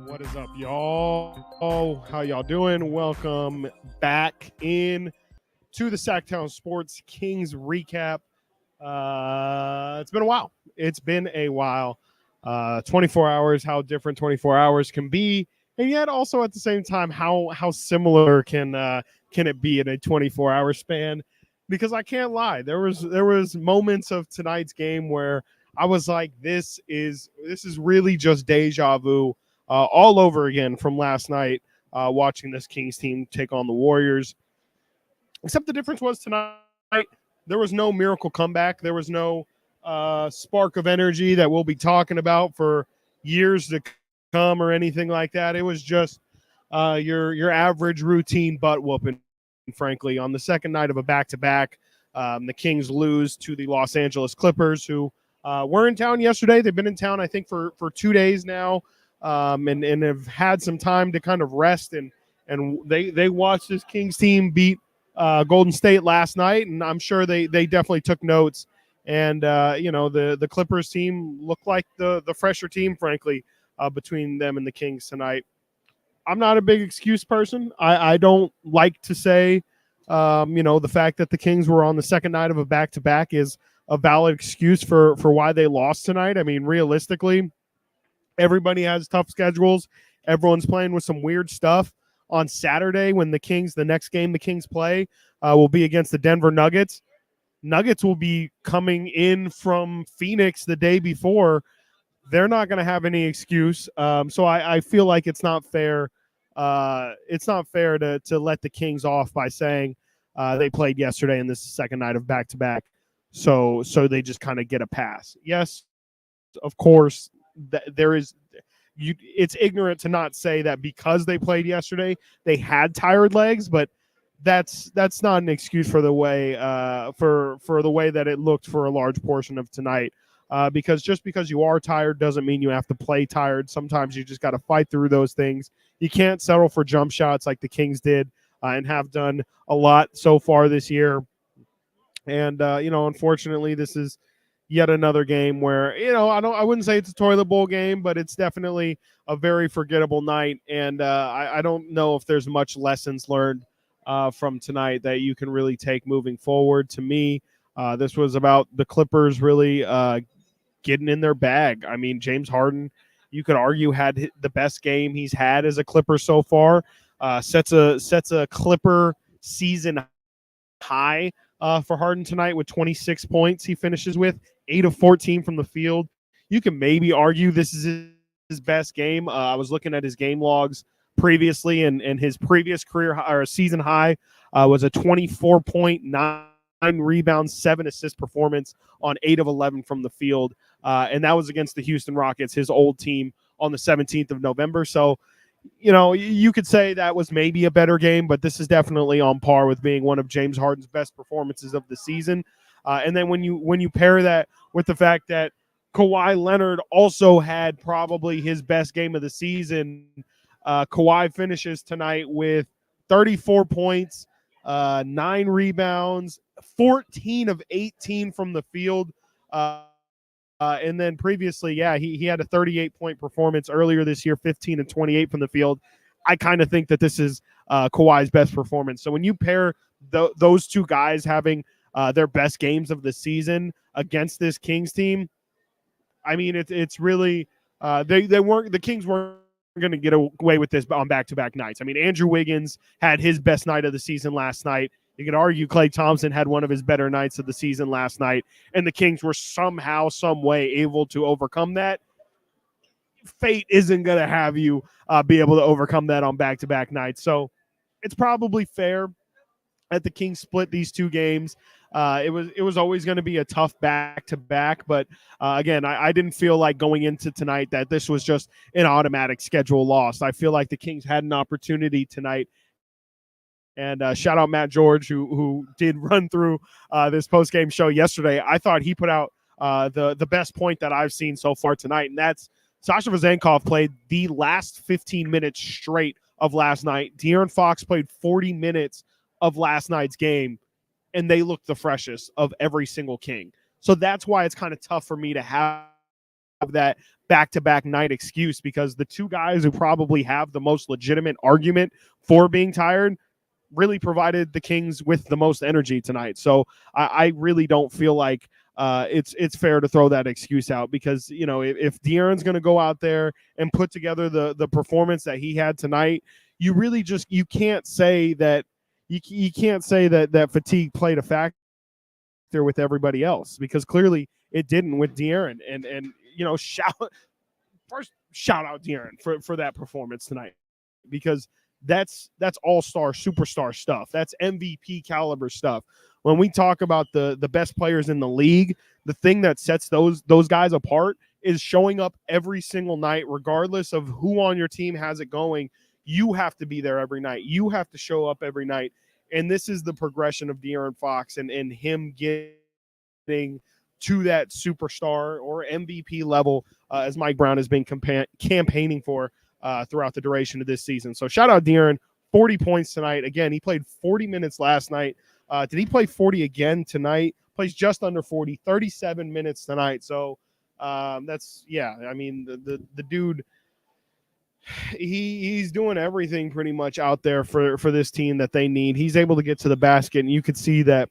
What is up, y'all? How y'all doing? Welcome back in to the Sactown Sports Kings recap. It's been a while. 24 hours, how different 24 hours can be, and yet also at the same time, how similar can it be in a 24-hour span? Because I can't lie, there was moments of tonight's game where I was like, this is really just deja vu. All over again from last night, watching this Kings team take on the Warriors. Except the difference was tonight, there was no miracle comeback. There was no spark of energy that we'll be talking about for years to come or anything like that. It was just your average routine butt whooping, frankly. On the second night of a back-to-back, the Kings lose to the Los Angeles Clippers, who were in town yesterday. They've been in town, I think, for 2 days now. And have had some time to kind of rest, and they watched this Kings team beat Golden State last night, and I'm sure they definitely took notes. And the Clippers team looked like the fresher team, frankly, between them and the Kings tonight. I'm not a big excuse person. I don't like to say the fact that the Kings were on the second night of a back-to-back is a valid excuse for why they lost tonight. I mean, realistically, everybody has tough schedules. Everyone's playing with some weird stuff. On Saturday, when the next game the Kings play will be against the Denver Nuggets. Nuggets will be coming in from Phoenix the day before. They're not going to have any excuse. So I feel like it's not fair. It's not fair to let the Kings off by saying they played yesterday and this is the second night of back-to-back. So they just kind of get a pass. Yes, of course, it's ignorant to not say that because they played yesterday they had tired legs, but that's not an excuse for the way for the way that it looked for a large portion of tonight, because just because you are tired doesn't mean you have to play tired. Sometimes you just got to fight through those things. You can't settle for jump shots like the Kings did and have done a lot so far this year. And unfortunately, this is yet another game where I wouldn't say it's a toilet bowl game, but it's definitely a very forgettable night. And I don't know if there's much lessons learned from tonight that you can really take moving forward. To me, this was about the Clippers really getting in their bag. I mean, James Harden, you could argue, had the best game he's had as a Clipper so far. Sets a Clipper season high for Harden tonight with 26 points. He finishes with 8 of 14 from the field. You can maybe argue this is his best game. I was looking at his game logs previously, and his previous career or season high was a 24.9 rebounds, 7 assist performance on 8 of 11 from the field. And that was against the Houston Rockets, his old team, on the 17th of November. So, you could say that was maybe a better game, but this is definitely on par with being one of James Harden's best performances of the season. And then when you pair that with the fact that Kawhi Leonard also had probably his best game of the season, Kawhi finishes tonight with 34 points, 9 rebounds, 14 of 18 from the field. And then previously, he had a 38-point performance earlier this year, 15 and 28 from the field. I kind of think that this is Kawhi's best performance. So when you pair those two guys having their best games of the season against this Kings team, I mean, it's really the Kings weren't going to get away with this on back-to-back nights. I mean, Andrew Wiggins had his best night of the season last night. You could argue Klay Thompson had one of his better nights of the season last night, and the Kings were somehow, some way able to overcome that. Fate isn't going to have you be able to overcome that on back-to-back nights. So it's probably fair that the Kings split these two games. It was always going to be a tough back-to-back, but again, I didn't feel like going into tonight that this was just an automatic schedule loss. I feel like the Kings had an opportunity tonight. And shout out Matt George, who did run through this post-game show yesterday. I thought he put out the best point that I've seen so far tonight, and that's Sasha Vezenkov played the last 15 minutes straight of last night. De'Aaron Fox played 40 minutes of last night's game, and they looked the freshest of every single King. So that's why it's kind of tough for me to have that back-to-back night excuse, because the two guys who probably have the most legitimate argument for being tired really provided the Kings with the most energy tonight. So I really don't feel like it's fair to throw that excuse out, because if De'Aaron's going to go out there and put together the performance that he had tonight, you can't say that you can't say that fatigue played a factor with everybody else, because clearly it didn't with De'Aaron. And shout out De'Aaron for that performance tonight, because that's all-star superstar stuff. That's MVP caliber stuff. When we talk about the best players in the league, the thing that sets those guys apart is showing up every single night, regardless of who on your team has it going. You have to be there every night. You have to show up every night. And this is the progression of De'Aaron Fox and him getting to that superstar or MVP level, as Mike Brown has been campaigning for throughout the duration of this season. So shout out De'Aaron, 40 points tonight. Again, he played 40 minutes last night. Did he play 40 again tonight? Plays just under 40, 37 minutes tonight. So that's, yeah, I mean, the dude, he's doing everything pretty much out there for this team that they need. He's able to get to the basket, and you could see that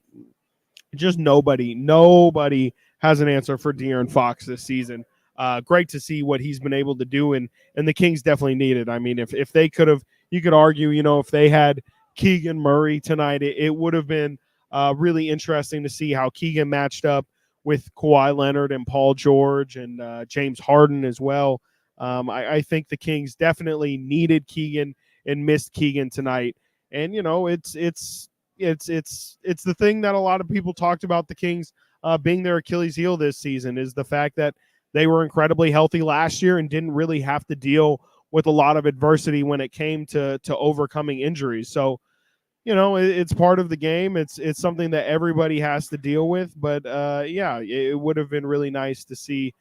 just nobody has an answer for De'Aaron Fox this season. Great to see what he's been able to do, and the Kings definitely need it. I mean, if they could have, you could argue, if they had Keegan Murray tonight, it would have been really interesting to see how Keegan matched up with Kawhi Leonard and Paul George and James Harden as well. I think the Kings definitely needed Keegan and missed Keegan tonight. And it's the thing that a lot of people talked about the Kings being their Achilles heel this season, is the fact that they were incredibly healthy last year and didn't really have to deal with a lot of adversity when it came to overcoming injuries. So, it's part of the game. It's something that everybody has to deal with. But yeah, it would have been really nice to see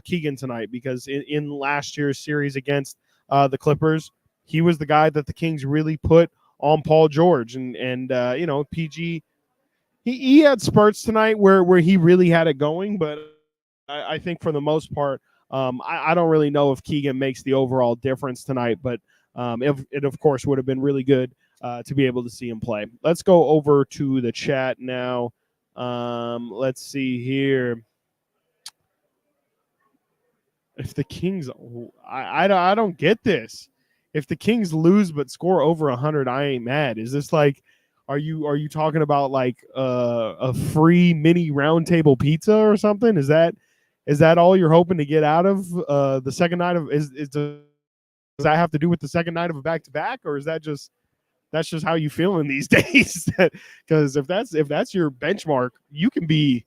Keegan tonight, because in last year's series against the Clippers, he was the guy that the Kings really put on Paul George, and PG. He had spurts tonight where he really had it going, but I think for the most part, I don't really know if Keegan makes the overall difference tonight. But it of course would have been really good to be able to see him play. Let's go over to the chat now. Let's see here. If the Kings, I don't get this. If the Kings lose but score over 100, I ain't mad. Is this like, are you talking about like a free mini round table pizza or something? Is that all you're hoping to get out of the second night of does that have to do with the second night of a back-to-back, or is that's just how you feeling these days? Because if that's your benchmark, you can be,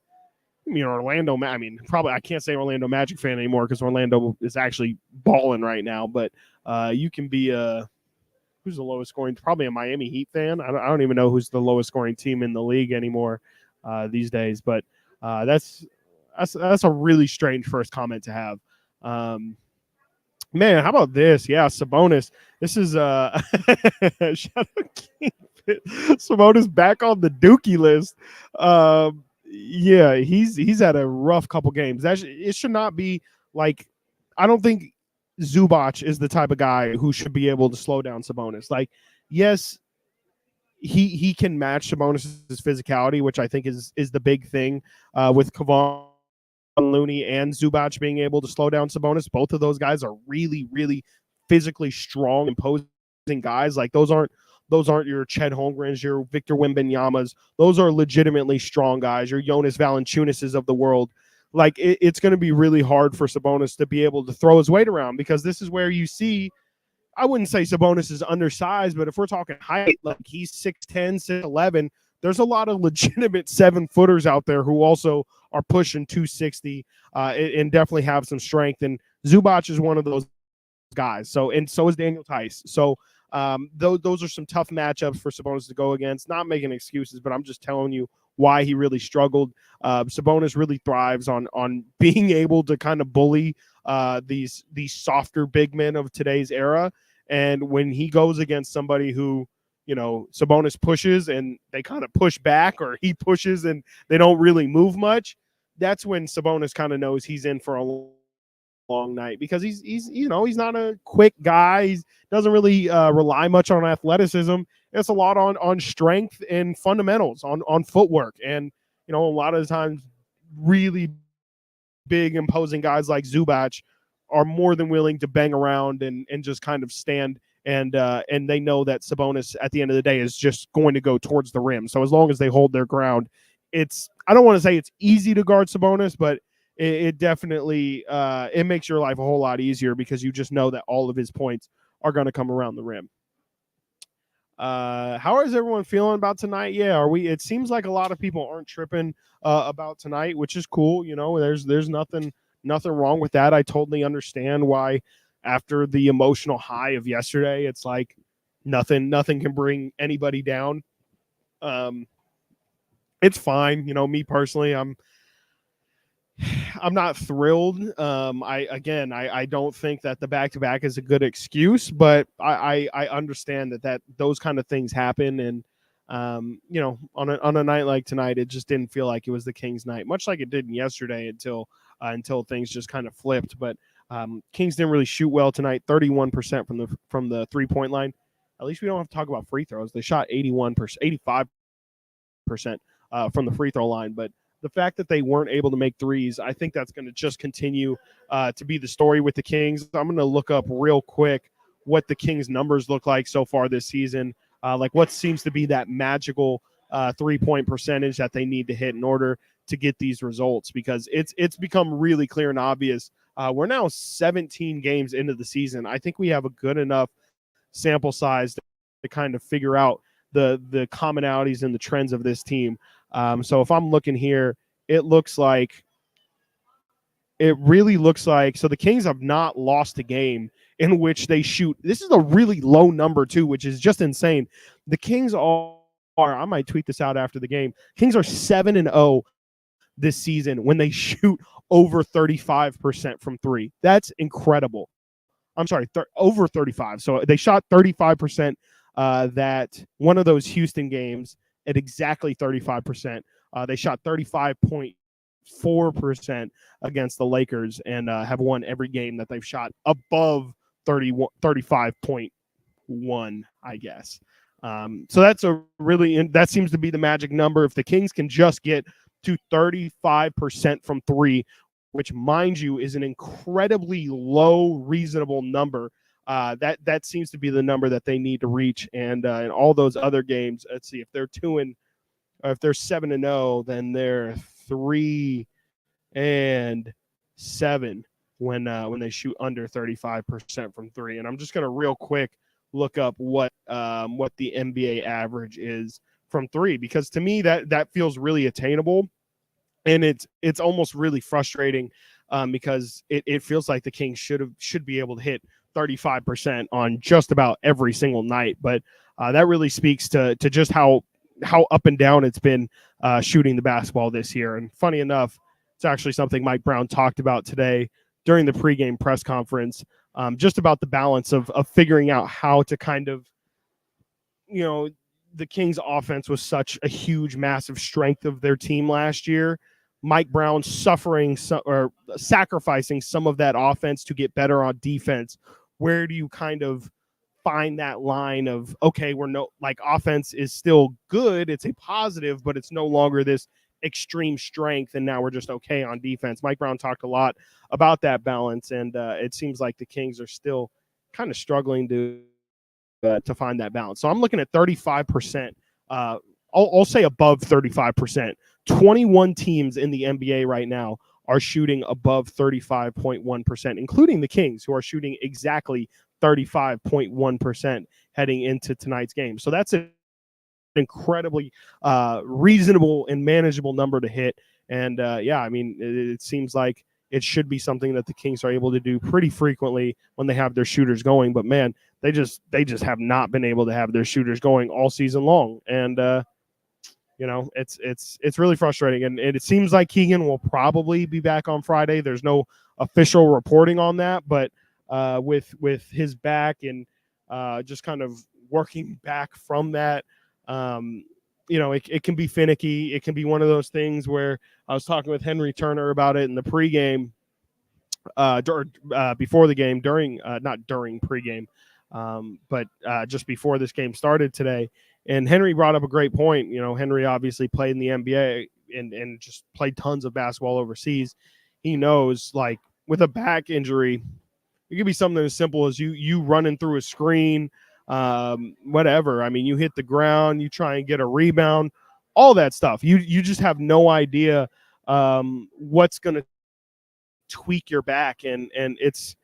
Orlando. I mean, probably I can't say Orlando Magic fan anymore, because Orlando is actually balling right now. But you can be who's the lowest scoring? Probably a Miami Heat fan. I don't even know who's the lowest scoring team in the league anymore these days. But that's a really strange first comment to have. Man, how about this? Yeah, Sabonis. This is Sabonis back on the Dookie list. Yeah, he's had a rough couple games. It should not be like, I don't think Zubac is the type of guy who should be able to slow down Sabonis. Like, yes, he can match Sabonis' physicality, which I think is the big thing with Kevon Looney and Zubac being able to slow down Sabonis. Both of those guys are really, really physically strong, imposing guys. Like, those aren't your Chet Holmgrens, your Victor Wembanyama's. Those are legitimately strong guys. Your Jonas Valanciunas of the world. Like, it's going to be really hard for Sabonis to be able to throw his weight around, because this is where you see, I wouldn't say Sabonis is undersized, but if we're talking height, like he's 6'10", 6'11", there's a lot of legitimate 7-footers out there who also are pushing 260 and definitely have some strength. And Zubac is one of those guys. So is Daniel Tice. So those are some tough matchups for Sabonis to go against. Not making excuses, but I'm just telling you why he really struggled. Sabonis really thrives on being able to kind of bully these softer big men of today's era. And when he goes against somebody who, Sabonis pushes and they kind of push back, or he pushes and they don't really move much, that's when Sabonis kind of knows he's in for a long night, because he's not a quick guy. He doesn't really rely much on athleticism. It's a lot on strength and fundamentals, on footwork, and a lot of the times really big imposing guys like Zubac are more than willing to bang around and just kind of stand, and they know that Sabonis at the end of the day is just going to go towards the rim. So as long as they hold their ground, I don't want to say it's easy to guard Sabonis, but it definitely it makes your life a whole lot easier, because you just know that all of his points are going to come around the rim. How is everyone feeling about tonight? Yeah, it seems like a lot of people aren't tripping about tonight, which is cool. There's nothing wrong with that. I totally understand why, after the emotional high of yesterday, it's like nothing can bring anybody down. It's fine. Me personally, I'm not thrilled. I don't think that the back-to-back is a good excuse, but I understand that those kind of things happen, and on a night like tonight, it just didn't feel like it was the Kings' night, much like it did yesterday until things just kind of flipped. But Kings didn't really shoot well tonight. 31% from the 3-point line. At least we don't have to talk about free throws. They shot 85% from the free throw line, but the fact that they weren't able to make threes, I think that's going to just continue to be the story with the Kings. I'm going to look up real quick what the Kings' numbers look like so far this season, like what seems to be that magical 3-point percentage that they need to hit in order to get these results, because it's become really clear and obvious. We're now 17 games into the season. I think we have a good enough sample size to kind of figure out the commonalities and the trends of this team. So if I'm looking here, it really looks like, so the Kings have not lost a game in which they shoot. This is a really low number too, which is just insane. The Kings I might tweet this out after the game. Kings are 7-0 this season when they shoot over 35% from three. That's incredible. I'm sorry, over 35. So they shot 35% that one of those Houston games at exactly 35%. They shot 35.4% against the Lakers, and have won every game that they've shot above 35.1, I guess. So that's that seems to be the magic number. If the Kings can just get to 35% from three, which, mind you, is an incredibly low, reasonable number. That seems to be the number that they need to reach. And in all those other games, let's see, if they're 7-0, then they're 3-7 when they shoot under 35% from three. And I'm just gonna real quick look up what the NBA average is from three, because to me that feels really attainable. And it's almost really frustrating because it feels like the Kings should be able to hit 35% on just about every single night. But that really speaks to just how up and down it's been shooting the basketball this year. And funny enough, it's actually something Mike Brown talked about today during the pregame press conference, just about the balance of figuring out how to kind of, the Kings offense was such a huge, massive strength of their team last year. Mike Brown or sacrificing some of that offense to get better on defense. Where do you kind of find that line of, okay, offense is still good, it's a positive, but it's no longer this extreme strength, and now we're just okay on defense. Mike Brown talked a lot about that balance, and it seems like the Kings are still kind of struggling to find that balance. So I'm looking at 35%. I'll say above 35%. 21 teams in the NBA right now are shooting above 35.1%, including the Kings, who are shooting exactly 35.1% heading into tonight's game. So that's an incredibly reasonable and manageable number to hit. And it seems like it should be something that the Kings are able to do pretty frequently when they have their shooters going. But man, they just have not been able to have their shooters going all season long. And it's really frustrating. And it seems like Keegan will probably be back on Friday. There's no official reporting on that, but with his back and just kind of working back from that, it can be finicky. It can be one of those things where I was talking with Henry Turner about it in the pregame, before the game, not during pregame, but just before this game started today. And Henry brought up a great point. Henry obviously played in the NBA and just played tons of basketball overseas. He knows, like, with a back injury, it could be something as simple as you running through a screen, whatever. I mean, you hit the ground, you try and get a rebound, all that stuff. You just have no idea what's going to tweak your back, and it's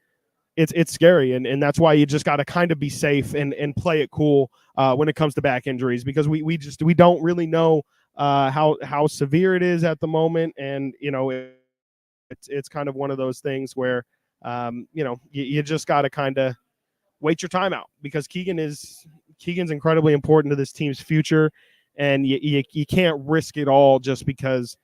scary, and that's why you just got to kind of be safe and play it cool when it comes to back injuries, because we don't really know how severe it is at the moment, and it's kind of one of those things where you just got to kind of wait your time out, because Keegan's incredibly important to this team's future, and you can't risk it all just because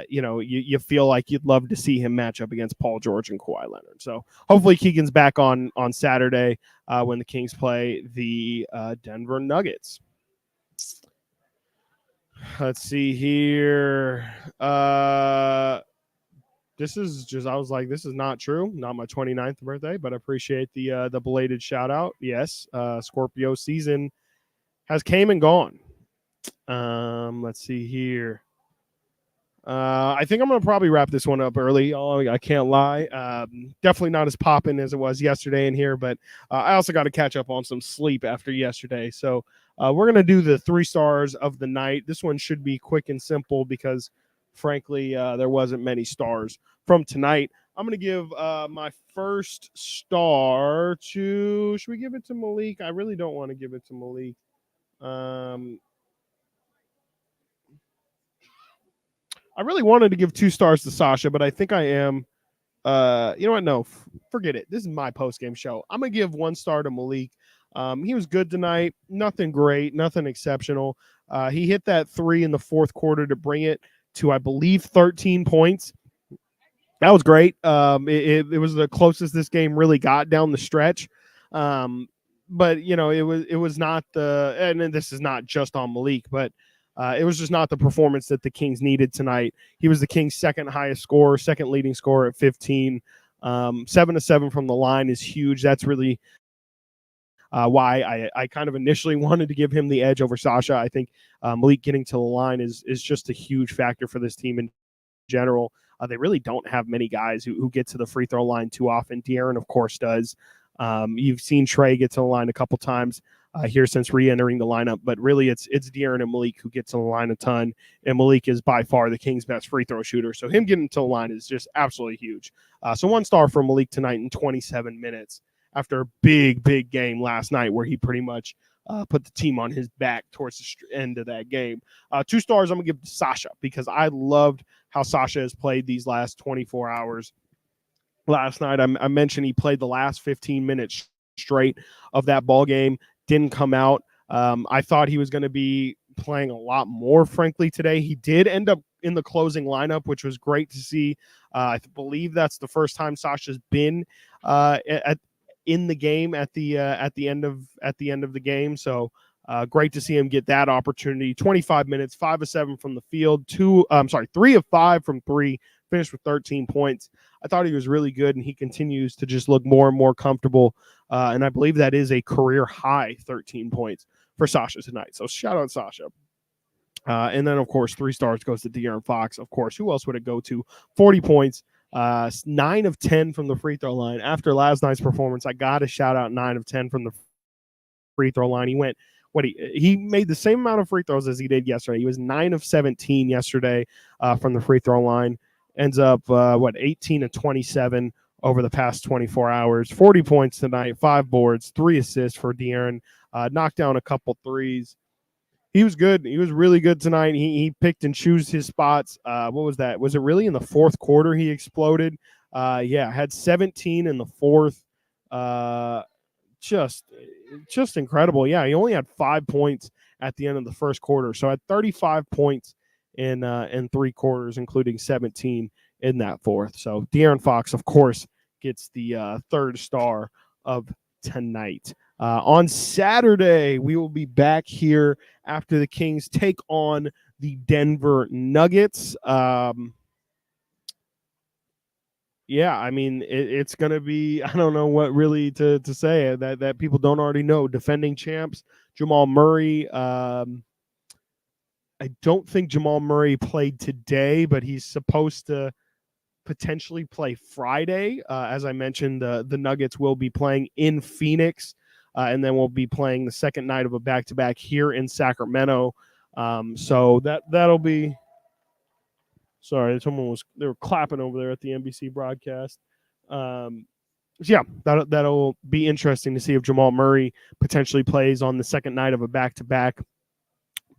you feel like you'd love to see him match up against Paul George and Kawhi Leonard. So hopefully Keegan's back on Saturday when the Kings play the Denver Nuggets. Let's see here. This is just, I was like, this is not true. Not my 29th birthday, but I appreciate the belated shout out. Yes, Scorpio season has came and gone. Let's see here. I think I'm going to probably wrap this one up early. Oh, I can't lie. Definitely not as popping as it was yesterday in here, but I also got to catch up on some sleep after yesterday. So we're going to do the 3 stars of the night. This one should be quick and simple because, frankly, there wasn't many stars from tonight. I'm going to give my first star to, should we give it to Malik? I really don't want to give it to Malik. I really wanted to give 2 stars to Sasha, but I think I am. You know what? No, forget it. This is my post-game show. I'm going to give 1 star to Malik. He was good tonight. Nothing great, nothing exceptional. He hit that 3 in the 4th quarter to bring it to, I believe, 13 points. That was great. It was the closest this game really got down the stretch. But it was not the, and this is not just on Malik, but it was just not the performance that the Kings needed tonight. He was the Kings' second highest scorer, second leading scorer at 15. 7 of 7 from the line is huge. That's really why I kind of initially wanted to give him the edge over Sasha. I think Malik getting to the line is just a huge factor for this team in general. They really don't have many guys who get to the free throw line too often. De'Aaron, of course, does. You've seen Trey get to the line a couple times here since re-entering the lineup, but really it's De'Aaron and Malik who get to the line a ton, and Malik is by far the Kings' best free throw shooter. So him getting to the line is just absolutely huge. So 1 star for Malik tonight in 27 minutes after a big game last night where he pretty much put the team on his back towards the end of that game. 2 stars I'm going to give to Sasha because I loved how Sasha has played these last 24 hours. Last night, I mentioned he played the last 15 minutes straight of that ball game, didn't come out. I thought he was going to be playing a lot more, frankly, today. He did end up in the closing lineup, which was great to see. I believe that's the first time Sasha's been in the game at the end of the game. So great to see him get that opportunity. 25 minutes, 5 of 7 from the field, 3 of 5 from 3, finished with 13 points. I thought he was really good, and he continues to just look more and more comfortable. And I believe that is a career high 13 points for Sasha tonight. So shout out Sasha. And then, of course, 3 stars goes to De'Aaron Fox. Of course, who else would it go to? 40 points, 9 of 10 from the free throw line. After last night's performance, I got to shout out 9 of 10 from the free throw line. He went, he made the same amount of free throws as he did yesterday. He was 9 of 17 yesterday from the free throw line. Ends up 18 of 27 over the past 24 hours. 40 points tonight, 5 boards, 3 assists for De'Aaron. Knocked down a couple threes. He was good. He was really good tonight. He picked and chose his spots. What was that? Was it really in the 4th quarter he exploded? Had 17 in the 4th. Just incredible. Yeah, he only had 5 points at the end of the 1st quarter. So had 35 points in 3 quarters, including 17 in that 4th. So De'Aaron Fox, of course, gets the 3rd star of tonight. On Saturday, we will be back here after the Kings take on the Denver Nuggets. Yeah, I mean, it's going to be, I don't know what really to say that people don't already know. Defending champs, Jamal Murray. I don't think Jamal Murray played today, but he's supposed to potentially play Friday. As I mentioned, the Nuggets will be playing in Phoenix, and then we'll be playing the second night of a back-to-back here in Sacramento. So that'll be. Sorry, they were clapping over there at the NBC broadcast. So yeah, that'll be interesting to see if Jamal Murray potentially plays on the second night of a back-to-back.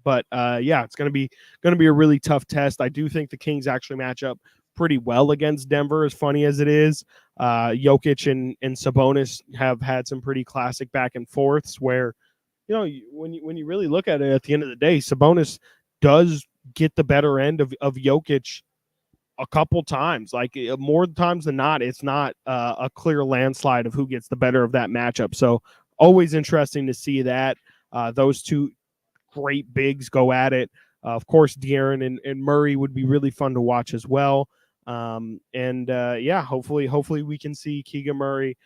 But yeah, it's gonna be a really tough test. I do think the Kings actually match up pretty well against Denver, as funny as it is. Jokic and Sabonis have had some pretty classic back and forths where, when you really look at it, at the end of the day, Sabonis does get the better end of Jokic a couple times. Like, more times than not, it's not a clear landslide of who gets the better of that matchup. So always interesting to see that those two great bigs go at it. Of course, De'Aaron and Murray would be really fun to watch as well. Yeah, hopefully we can see Keegan Murray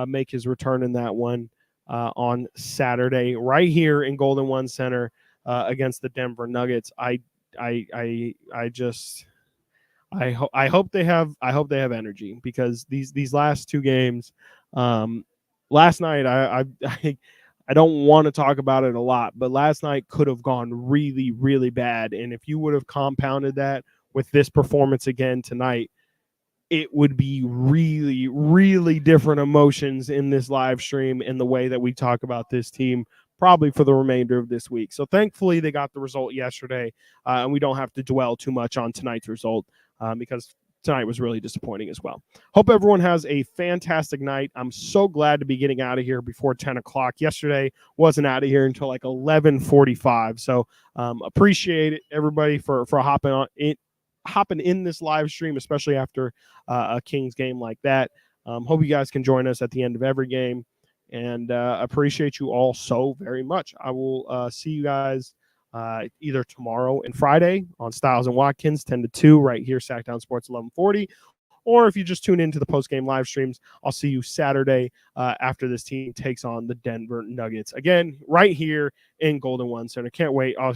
make his return in that one on Saturday right here in Golden One Center against the Denver Nuggets. I hope they have energy, because these last two games, last night I don't want to talk about it a lot, but last night could have gone really, really bad. And if you would have compounded that with this performance again tonight, it would be really, really different emotions in this live stream and the way that we talk about this team probably for the remainder of this week. So thankfully they got the result yesterday, and we don't have to dwell too much on tonight's result because tonight was really disappointing as well. Hope everyone has a fantastic night. I'm so glad to be getting out of here before 10 o'clock. Yesterday wasn't out of here until like 11:45. So appreciate it, everybody, for hopping in this live stream, especially after a Kings game like that. Hope you guys can join us at the end of every game, and appreciate you all so very much. I will see you guys either tomorrow and Friday on Styles and Watkins 10 to 2 right here, Sactown Sports 1140. Or if you just tune into the post-game live streams, I'll see you Saturday after this team takes on the Denver Nuggets. Again, right here in Golden One Center. Can't wait.